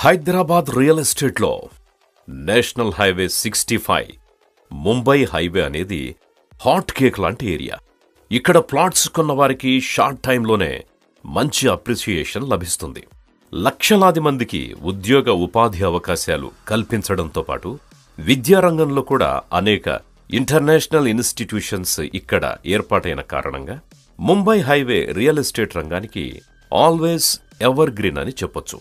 Hyderabad real ఎస్టేట్లో national highway 65 Mumbai highway అనేది hot cake లాంటి ఏరియా. ఇక్కడ ప్లాట్స్ కొన్న వారికి షార్ట్ టైంలోనే మంచి అప్రిసియేషన్ లభిస్తుంది. లక్షలాది మందికి ఉద్యోగ ఉపాధి అవకాశాలు కల్పించడంతో పాటు విద్యారంగంలో కూడా అనేక ఇంటర్నేషనల్ ఇన్స్టిట్యూషన్స్ ఇక్కడ ఏర్పాటైన కారణంగా ముంబై హైవే రియల్ ఎస్టేట్ రంగానికి ఆల్వేస్ ఎవర్ గ్రీన్ అని చెప్పొచ్చు.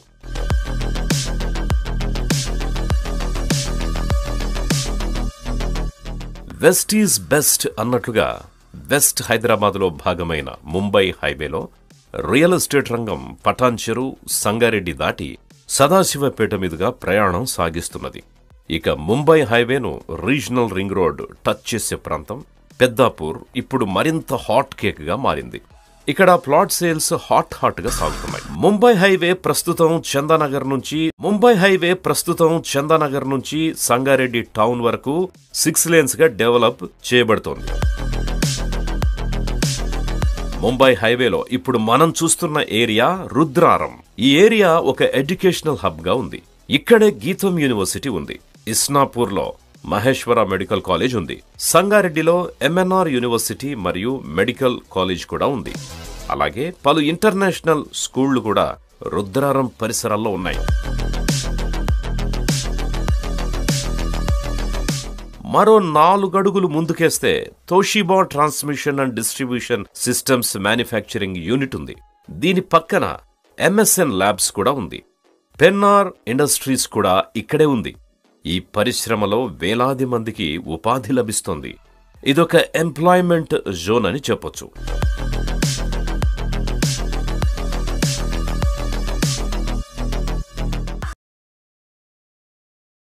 వెస్ట్ ఈజ్ బెస్ట్ అన్నట్లుగా వెస్ట్ హైదరాబాద్లో భాగమైన ముంబై హైవేలో రియల్ ఎస్టేట్ రంగం పటాన్చెరు, సంగారెడ్డి దాటి సదాశివపేట మీదుగా ప్రయాణం సాగిస్తున్నది. ఇక ముంబై హైవేను రీజనల్ రింగ్ రోడ్ టచ్ చేసే ప్రాంతం పెద్దాపూర్ ఇప్పుడు మరింత హాట్ కేక్ గా మారింది. ఇక్కడ ప్లాట్ సేల్స్ హాట్ గా సాగుతున్నాయి. ముంబై హైవే ప్రస్తుతం చందానగర్ నుంచి సంగారెడ్డి టౌన్ వరకు 6 లేన్స్ గా డెవలప్ చేయబడుతోంది. ముంబై హైవేలో ఇప్పుడు మనం చూస్తున్న ఏరియా రుద్రారం. ఈ ఏరియా ఒక ఎడ్యుకేషనల్ హబ్ గా ఉంది. ఇక్కడే గీతం యూనివర్సిటీ ఉంది. ఇస్నాపూర్లో మహేశ్వర మెడికల్ కాలేజ్ ఉంది. సంగారెడ్డిలో ఎంఎన్ఆర్ యూనివర్సిటీ మరియు మెడికల్ కాలేజ్ కూడా ఉంది. అలాగే పలు ఇంటర్నేషనల్ స్కూళ్లు కూడా రుద్రారం పరిసరాల్లో ఉన్నాయి. మరో 4 అడుగులు ముందుకేస్తే Toshiba transmission and distribution systems manufacturing unit ఉంది. దీని పక్కన ఎంఎస్ఎన్ ల్యాబ్స్ కూడా ఉంది. పెన్నార్ ఇండస్ట్రీస్ కూడా ఇక్కడే ఉంది. ఈ పరిశ్రమలో వేలాది మందికి ఉపాధి లభిస్తోంది. ఇదొక ఎంప్లాయ్మెంట్ జోన్ అని చెప్పొచ్చు.